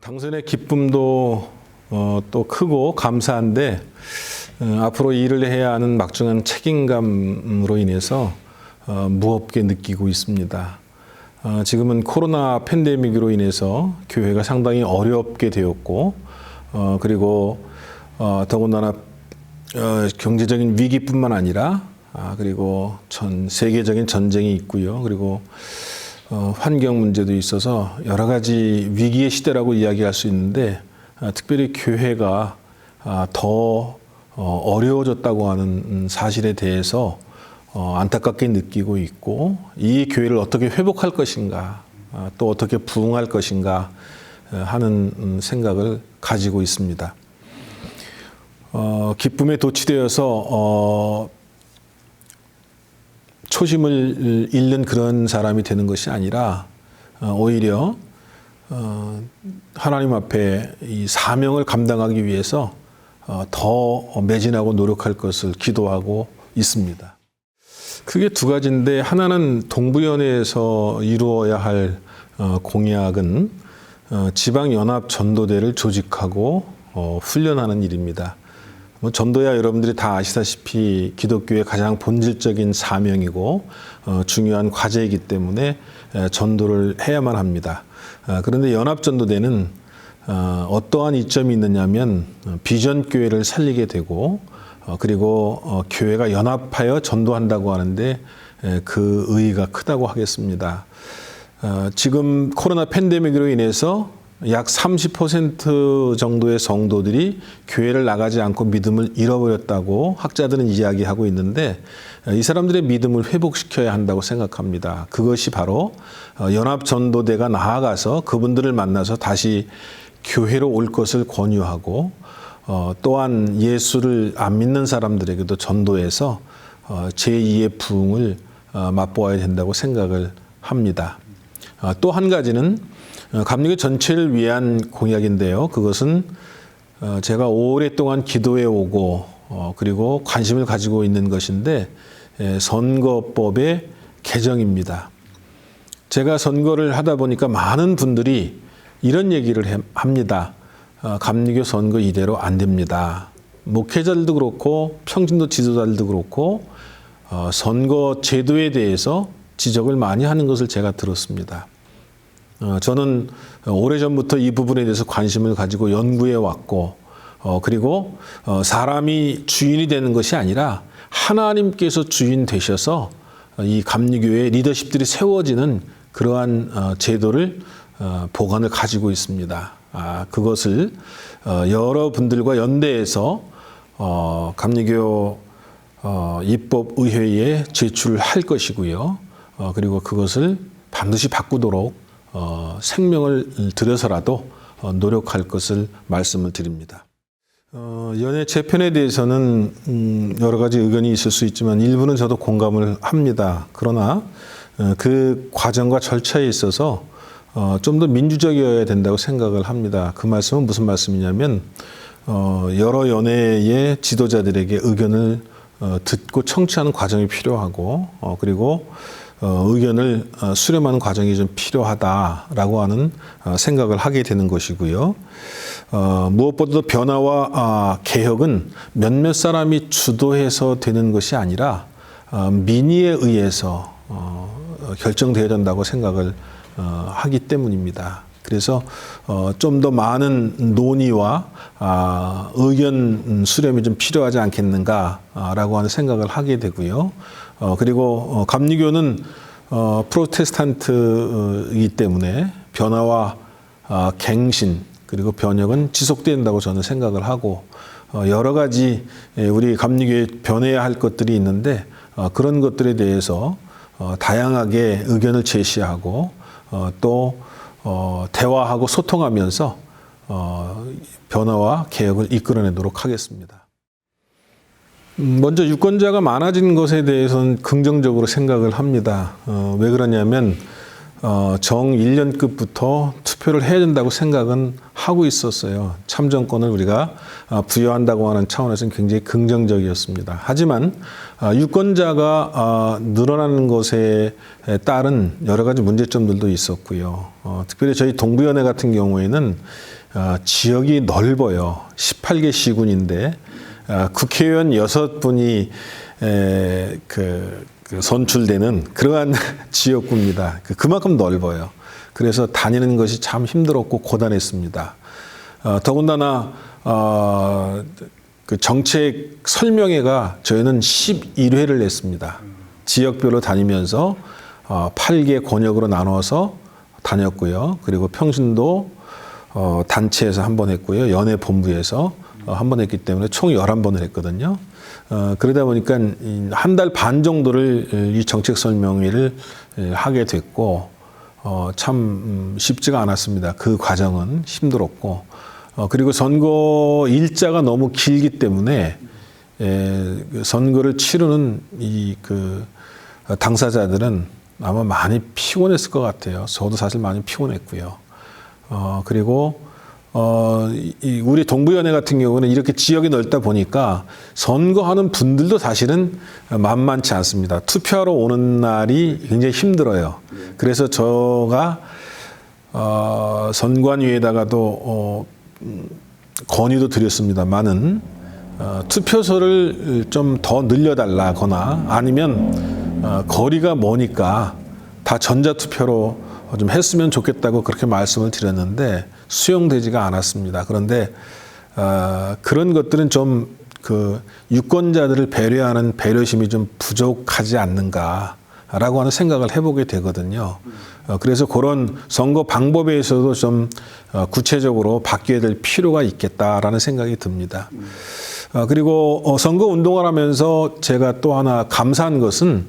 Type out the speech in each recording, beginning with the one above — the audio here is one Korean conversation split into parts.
당선의 기쁨도 또 크고 감사한데 앞으로 일을 해야 하는 막중한 책임감으로 인해서 무겁게 느끼고 있습니다. 지금은 코로나 팬데믹으로 인해서 교회가 상당히 어렵게 되었고 그리고 더군다나 경제적인 위기뿐만 아니라 그리고 전 세계적인 전쟁이 있고요. 그리고 환경 문제도 있어서 여러 가지 위기의 시대라고 이야기할 수 있는데 특별히 교회가 더 어려워졌다고 하는 사실에 대해서 안타깝게 느끼고 있고 이 교회를 어떻게 회복할 것인가 또 어떻게 부흥할 것인가 하는 생각을 가지고 있습니다. 기쁨에 도취되어서 초심을 잃는 그런 사람이 되는 것이 아니라 오히려 하나님 앞에 이 사명을 감당하기 위해서 더 매진하고 노력할 것을 기도하고 있습니다. 크게 두 가지인데 하나는 동부연회에서 이루어야 할 공약은 지방연합 전도대를 조직하고 훈련하는 일입니다. 전도야 여러분들이 다 아시다시피 기독교의 가장 본질적인 사명이고 중요한 과제이기 때문에 전도를 해야만 합니다. 그런데 연합전도대는 어떠한 이점이 있느냐면 비전교회를 살리게 되고 그리고 교회가 연합하여 전도한다고 하는데 그 의의가 크다고 하겠습니다. 지금 코로나 팬데믹으로 인해서 약 30% 정도의 성도들이 교회를 나가지 않고 믿음을 잃어버렸다고 학자들은 이야기하고 있는데 이 사람들의 믿음을 회복시켜야 한다고 생각합니다. 그것이 바로 연합전도대가 나아가서 그분들을 만나서 다시 교회로 올 것을 권유하고 또한 예수를 안 믿는 사람들에게도 전도해서 제2의 부흥을 맛보아야 된다고 생각을 합니다. 또 한 가지는 감리교 전체를 위한 공약인데요. 그것은 제가 오랫동안 기도해 오고 그리고 관심을 가지고 있는 것인데 선거법의 개정입니다. 제가 선거를 하다 보니까 많은 분들이 이런 얘기를 합니다. 감리교 선거 이대로 안 됩니다. 목회자들도 그렇고 평신도 지도자들도 그렇고 선거 제도에 대해서 지적을 많이 하는 것을 제가 들었습니다. 저는 오래전부터 이 부분에 대해서 관심을 가지고 연구해 왔고 그리고 사람이 주인이 되는 것이 아니라 하나님께서 주인 되셔서 이 감리교의 리더십들이 세워지는 그러한 제도를 보관을 가지고 있습니다. 그것을 여러분들과 연대해서 감리교 입법의회에 제출할 것이고요. 그리고 그것을 반드시 바꾸도록 생명을 들여서라도 노력할 것을 말씀을 드립니다. 연애 재편에 대해서는 여러 가지 의견이 있을 수 있지만 일부는 저도 공감을 합니다. 그러나 그 과정과 절차에 있어서 좀 더 민주적이어야 된다고 생각을 합니다. 그 말씀은 무슨 말씀이냐면 여러 연예의 지도자들에게 의견을 듣고 청취하는 과정이 필요하고 그리고 의견을 수렴하는 과정이 좀 필요하다라고 하는 생각을 하게 되는 것이고요. 무엇보다도 변화와 개혁은 몇몇 사람이 주도해서 되는 것이 아니라 민의에 의해서 결정되어야 된다고 생각을 하기 때문입니다. 그래서 좀 더 많은 논의와 의견 수렴이 좀 필요하지 않겠는가라고 하는 생각을 하게 되고요. 그리고 감리교는 프로테스탄트이기 때문에 변화와 갱신 그리고 변혁은 지속된다고 저는 생각을 하고 여러 가지 우리 감리교에 변해야 할 것들이 있는데 그런 것들에 대해서 다양하게 의견을 제시하고 또 대화하고 소통하면서 변화와 개혁을 이끌어내도록 하겠습니다. 먼저 유권자가 많아진 것에 대해서는 긍정적으로 생각을 합니다. 왜 그러냐면 정 1년급부터 투표를 해야 된다고 생각은 하고 있었어요. 참정권을 우리가 부여한다고 하는 차원에서는 굉장히 긍정적이었습니다. 하지만 유권자가 늘어나는 것에 따른 여러 가지 문제점들도 있었고요. 특별히 저희 동부연회 같은 경우에는 지역이 넓어요. 18개 시군인데 국회의원 6분이 선출되는 그러한 지역구입니다. 그만큼 넓어요. 그래서 다니는 것이 참 힘들었고 고단했습니다. 더군다나 그 정책 설명회가 저희는 11회를 냈습니다. 지역별로 다니면서 8개 권역으로 나눠서 다녔고요. 그리고 평신도 단체에서 한 번 했고요. 연회 본부에서 한 번 했기 때문에 총 11번을 했거든요. 그러다 보니까 한 달 반 정도를 이 정책 설명회를 하게 됐고, 참 쉽지가 않았습니다. 그 과정은 힘들었고, 그리고 선거 일자가 너무 길기 때문에 선거를 치르는 당사자들은 아마 많이 피곤했을 것 같아요. 저도 사실 많이 피곤했고요. 그리고 우리 동부연회 같은 경우는 이렇게 지역이 넓다 보니까 선거하는 분들도 사실은 만만치 않습니다. 투표하러 오는 날이 굉장히 힘들어요. 그래서 제가 선관위에다가도 건의도 드렸습니다만은 투표소를 좀 더 늘려달라거나 아니면 거리가 머니까 다 전자투표로 좀 했으면 좋겠다고 그렇게 말씀을 드렸는데 수용되지가 않았습니다. 그런데 그런 것들은 좀 유권자들을 배려하는 배려심이 좀 부족하지 않는가라고 하는 생각을 해보게 되거든요. 그래서 그런 선거 방법에 있어서도 좀 구체적으로 바뀌어야 될 필요가 있겠다라는 생각이 듭니다. 그리고 선거 운동을 하면서 제가 또 하나 감사한 것은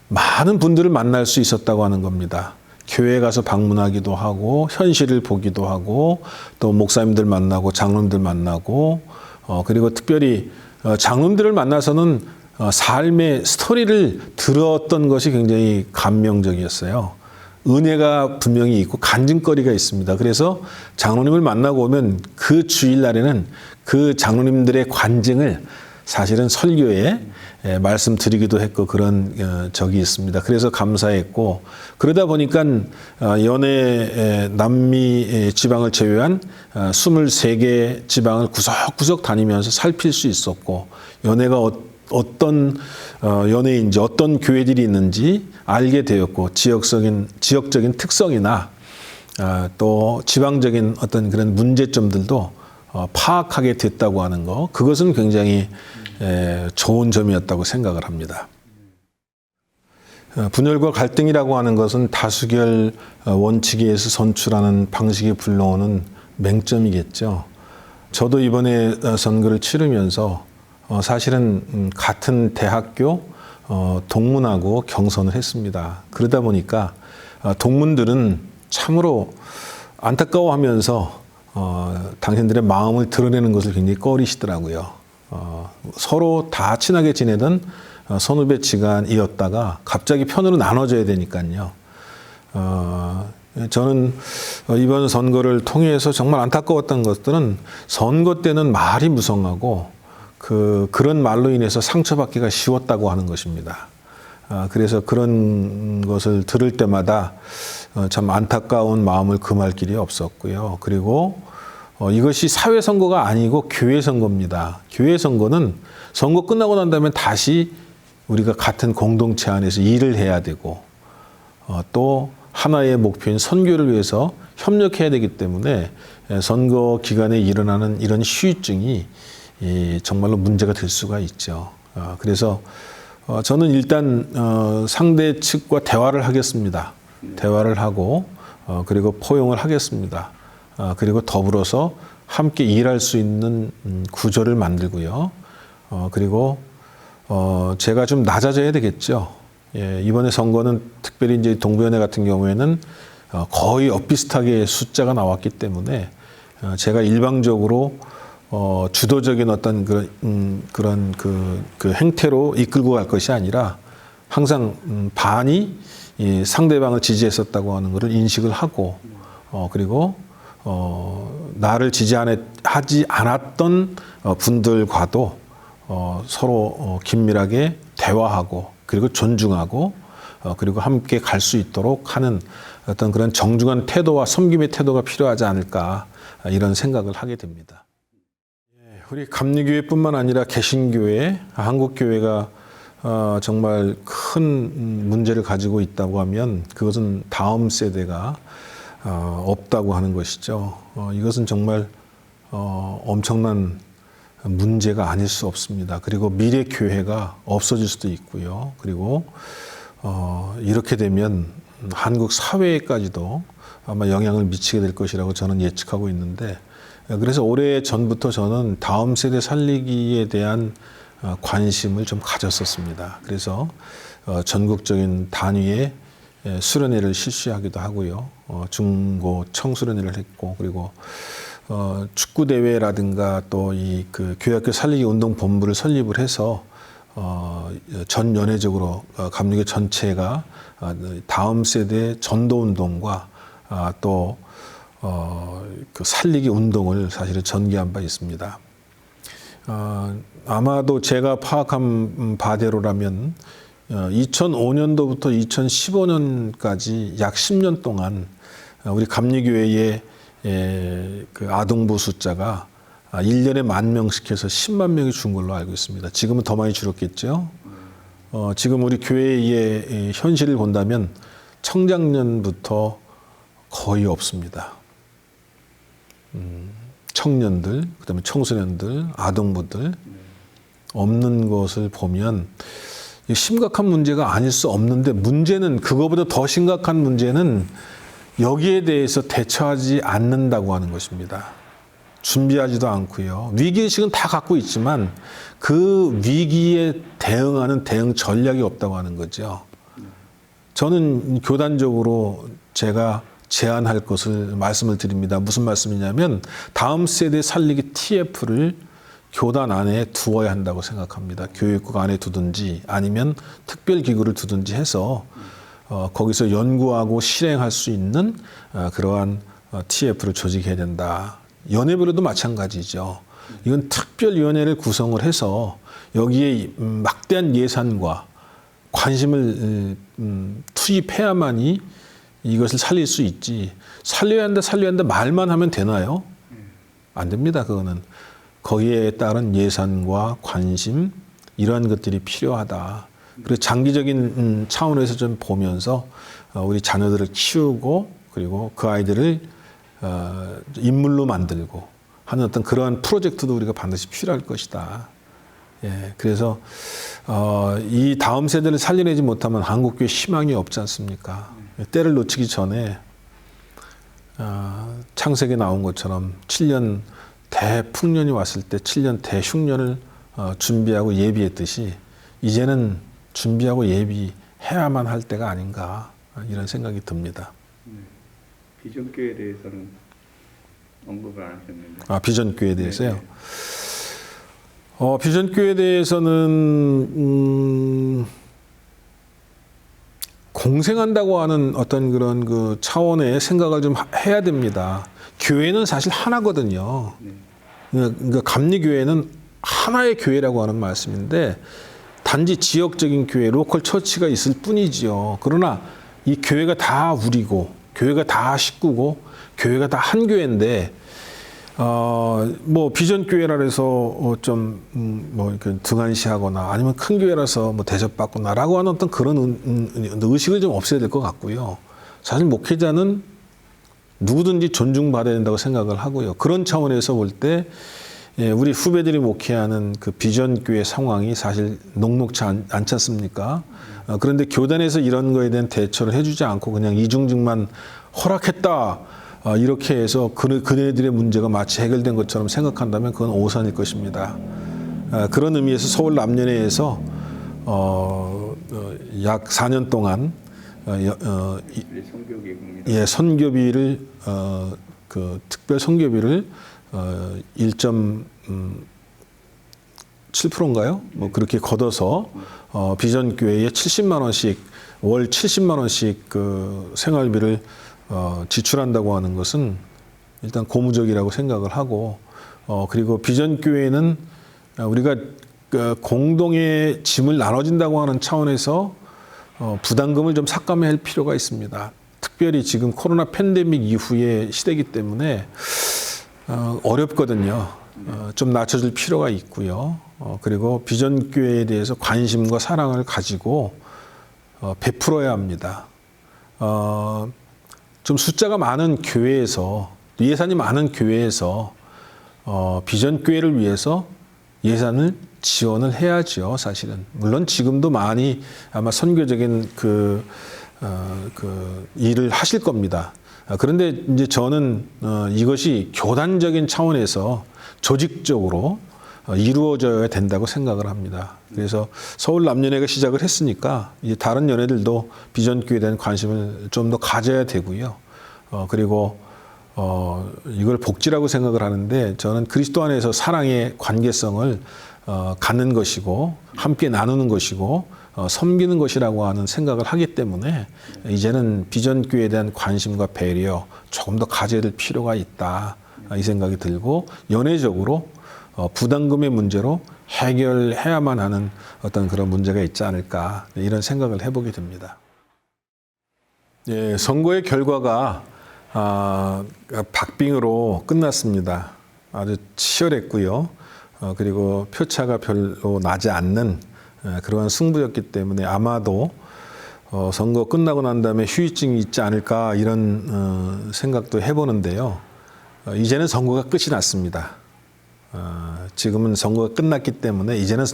많은 분들을 만날 수 있었다고 하는 겁니다. 교회 가서 방문하기도 하고 현실을 보기도 하고 또 목사님들 만나고 장로님들 만나고 그리고 특별히 장로님들을 만나서는 삶의 스토리를 들었던 것이 굉장히 감명적이었어요. 은혜가 분명히 있고 간증거리가 있습니다. 그래서 장로님을 만나고 오면 그 주일날에는 그 장로님들의 관증을 사실은 설교에 말씀드리기도 했고 그런 적이 있습니다. 그래서 감사했고 그러다 보니까 연해 남미 지방을 제외한 23개 지방을 구석구석 다니면서 살필 수 있었고 연해가 어떤 연회인지 어떤 교회들이 있는지 알게 되었고 지역적인 특성이나 또 지방적인 어떤 그런 문제점들도 파악하게 됐다고 하는 거 그것은 굉장히 좋은 점이었다고 생각을 합니다. 분열과 갈등이라고 하는 것은 다수결 원칙에 의해서 선출하는 방식이 불러오는 맹점이겠죠. 저도 이번에 선거를 치르면서 사실은 같은 대학교 동문하고 경선을 했습니다. 그러다 보니까 동문들은 참으로 안타까워하면서 당신들의 마음을 드러내는 것을 굉장히 꺼리시더라고요. 서로 다 친하게 지내던 선후배지간이었다가 갑자기 편으로 나눠져야 되니까요. 저는 이번 선거를 통해서 정말 안타까웠던 것들은 선거 때는 말이 무성하고 그런 말로 인해서 상처받기가 쉬웠다고 하는 것입니다. 그래서 그런 것을 들을 때마다 참 안타까운 마음을 금할 길이 없었고요. 그리고 이것이 사회선거가 아니고 교회선거입니다. 교회선거는 선거 끝나고 난 다음에 다시 우리가 같은 공동체 안에서 일을 해야 되고 또 하나의 목표인 선교를 위해서 협력해야 되기 때문에 선거 기간에 일어나는 이런 후유증이 정말로 문제가 될 수가 있죠. 그래서 저는 일단 상대 측과 대화를 하겠습니다. 대화를 하고 그리고 포용을 하겠습니다. 그리고 더불어서 함께 일할 수 있는 구조를 만들고요. 그리고 제가 좀 낮아져야 되겠죠. 이번에 선거는 특별히 이제 동부연회 같은 경우에는 거의 엇비슷하게 숫자가 나왔기 때문에 제가 일방적으로 주도적인 어떤 그런 행태로 이끌고 갈 것이 아니라 항상 반이 이 상대방을 지지했었다고 하는 것을 인식을 하고 그리고 나를 지지하지 않았던 분들과도 서로 긴밀하게 대화하고 그리고 존중하고 그리고 함께 갈 수 있도록 하는 어떤 그런 정중한 태도와 섬김의 태도가 필요하지 않을까 이런 생각을 하게 됩니다. 우리 감리교회뿐만 아니라 개신교회, 한국교회가 정말 큰 문제를 가지고 있다고 하면 그것은 다음 세대가 없다고 하는 것이죠. 이것은 정말 엄청난 문제가 아닐 수 없습니다. 그리고 미래 교회가 없어질 수도 있고요. 그리고 이렇게 되면 한국 사회에까지도 아마 영향을 미치게 될 것이라고 저는 예측하고 있는데, 그래서 오래 전부터 저는 다음 세대 살리기에 대한 관심을 좀 가졌었습니다. 그래서 전국적인 단위의 수련회를 실시하기도 하고요. 중고 청수련회를 했고, 그리고 축구 대회라든가 또 이 그 교회학교 살리기 운동 본부를 설립을 해서 전 연회적으로 감리교 전체가 다음 세대 전도 운동과 또 그 살리기 운동을 사실은 전개한 바 있습니다. 아마도 제가 파악한 바대로라면 2005년도부터 2015년까지 약 10년 동안 우리 감리교회의 그 아동부 숫자가 1년에 10,000명씩 해서 10만 명이 준 걸로 알고 있습니다. 지금은 더 많이 줄었겠죠. 지금 우리 교회의 현실을 본다면 청장년부터 거의 없습니다. 청년들, 그다음에 청소년들, 아동부들 없는 것을 보면 심각한 문제가 아닐 수 없는데, 문제는 그거보다 더 심각한 문제는 여기에 대해서 대처하지 않는다고 하는 것입니다. 준비하지도 않고요. 위기의식은 다 갖고 있지만 그 위기에 대응하는 대응 전략이 없다고 하는 거죠. 저는 교단적으로 제가 제안할 것을 말씀을 드립니다. 무슨 말씀이냐면 다음 세대 살리기 TF를 교단 안에 두어야 한다고 생각합니다. 교육국 안에 두든지 아니면 특별기구를 두든지 해서 거기서 연구하고 실행할 수 있는 그러한 TF를 조직해야 된다. 연회별로도 마찬가지죠. 이건 특별위원회를 구성을 해서 여기에 막대한 예산과 관심을 투입해야만이 이것을 살릴 수 있지. 살려야 한다, 살려야 한다 말만 하면 되나요? 안 됩니다. 그거는. 거기에 따른 예산과 관심, 이러한 것들이 필요하다. 그리고 장기적인 차원에서 좀 보면서 우리 자녀들을 키우고 그리고 그 아이들을 인물로 만들고 하는 어떤 그러한 프로젝트도 우리가 반드시 필요할 것이다. 예, 그래서 이 다음 세대를 살려내지 못하면 한국교회 희망이 없지 않습니까? 때를 놓치기 전에 창세기에 나온 것처럼 7년 대풍년이 왔을 때 7년 대흉년을 준비하고 예비했듯이 이제는 준비하고 예비해야만 할 때가 아닌가, 이런 생각이 듭니다. 비전교회에 대해서는 언급을 안 하셨는데. 비전교회에 대해서요? 네. 비전교회에 대해서는 공생한다고 하는 어떤 그런 그 차원의 생각을 좀 해야 됩니다. 교회는 사실 하나거든요. 네. 그러니까 감리교회는 하나의 교회라고 하는 말씀인데 단지 지역적인 교회, 로컬 처치가 있을 뿐이지요. 그러나 이 교회가 다 우리고 교회가 다 식구고 교회가 다 한 교회인데 뭐 비전교회라 해서 좀 뭐 이렇게 등한시하거나 아니면 큰 교회라서 뭐 대접받거나라고 하는 어떤 그런 의식을 좀 없애야 될 것 같고요. 사실 목회자는 누구든지 존중받아야 된다고 생각을 하고요. 그런 차원에서 볼 때 우리 후배들이 목회하는 그 비전교회 상황이 사실 녹록치 않지 않습니까? 그런데 교단에서 이런 거에 대한 대처를 해주지 않고 그냥 이중직만 허락했다, 이렇게 해서 그네들의 문제가 마치 해결된 것처럼 생각한다면 그건 오산일 것입니다. 그런 의미에서 서울 남녀회에서 약 4년 동안 선교비를 그 특별 선교비를 1.7%인가요? 뭐 그렇게 걷어서 비전교회에 70만 원씩 월 70만 원씩 그 생활비를 지출한다고 하는 것은 일단 고무적이라고 생각을 하고, 그리고 비전교회는 우리가 그 공동의 짐을 나눠진다고 하는 차원에서 부담금을 좀 삭감해야 할 필요가 있습니다. 특별히 지금 코로나 팬데믹 이후의 시대이기 때문에 어렵거든요. 좀 낮춰줄 필요가 있고요. 그리고 비전교회에 대해서 관심과 사랑을 가지고 베풀어야 합니다. 좀 숫자가 많은 교회에서, 예산이 많은 교회에서 비전교회를 위해서 예산을 지원을 해야죠, 사실은. 물론 지금도 많이 아마 선교적인 그 일을 하실 겁니다. 그런데 이제 저는 이것이 교단적인 차원에서 조직적으로 이루어져야 된다고 생각을 합니다. 그래서 서울 남연회가 시작을 했으니까 이제 다른 연회들도 비전교회에 대한 관심을 좀 더 가져야 되고요. 그리고 이걸 복지라고 생각을 하는데, 저는 그리스도 안에서 사랑의 관계성을 갖는 것이고 함께 나누는 것이고 섬기는 것이라고 하는 생각을 하기 때문에 이제는 비전교회에 대한 관심과 배려 조금 더 가져야 될 필요가 있다, 이 생각이 들고, 연회적으로 부담금의 문제로 해결해야만 하는 어떤 그런 문제가 있지 않을까, 이런 생각을 해보게 됩니다. 예, 선거의 결과가 박빙으로 끝났습니다. 아주 치열했고요. 그리고 표차가 별로 나지 않는 그러한 승부였기 때문에 아마도 선거 끝나고 난 다음에 후유증이 있지 않을까, 이런 생각도 해보는데요. 이제는 선거가 끝이 났습니다. 지금은 선거가 끝났기 때문에 이제는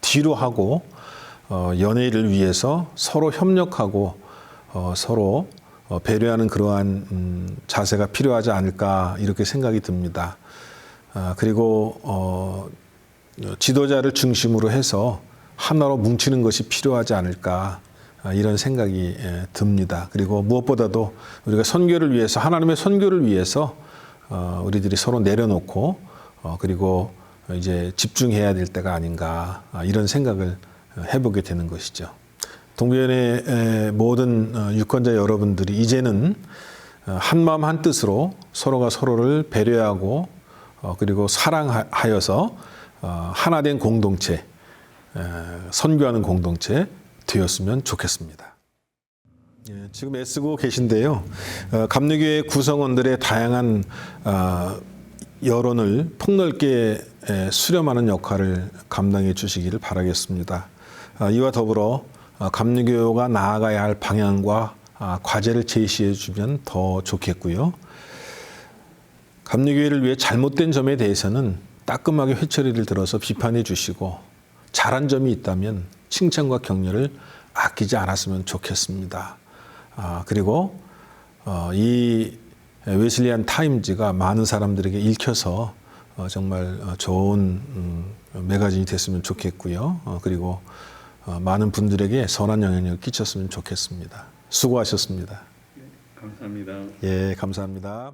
뒤로 하고 연회를 위해서 서로 협력하고 서로 배려하는 그러한 자세가 필요하지 않을까, 이렇게 생각이 듭니다. 그리고 지도자를 중심으로 해서 하나로 뭉치는 것이 필요하지 않을까, 이런 생각이 듭니다. 그리고 무엇보다도 우리가 선교를 위해서, 하나님의 선교를 위해서 우리들이 서로 내려놓고 그리고 이제 집중해야 될 때가 아닌가, 이런 생각을 해보게 되는 것이죠. 동교연의 모든 유권자 여러분들이 이제는 한마음 한뜻으로 서로가 서로를 배려하고 그리고 사랑하여서 하나된 공동체, 선교하는 공동체 되었으면 좋겠습니다. 예, 지금 애쓰고 계신데요. 감리교회 구성원들의 다양한 여론을 폭넓게 수렴하는 역할을 감당해 주시기를 바라겠습니다. 이와 더불어 감리교회가 나아가야 할 방향과 과제를 제시해 주면 더 좋겠고요. 감리교회를 위해 잘못된 점에 대해서는 따끔하게 회초리를 들어서 비판해 주시고, 잘한 점이 있다면 칭찬과 격려를 아끼지 않았으면 좋겠습니다. 그리고 이 웨슬리안 타임즈가 많은 사람들에게 읽혀서 정말 좋은 매거진이 됐으면 좋겠고요. 그리고 많은 분들에게 선한 영향력을 끼쳤으면 좋겠습니다. 수고하셨습니다. 감사합니다. 예, 감사합니다.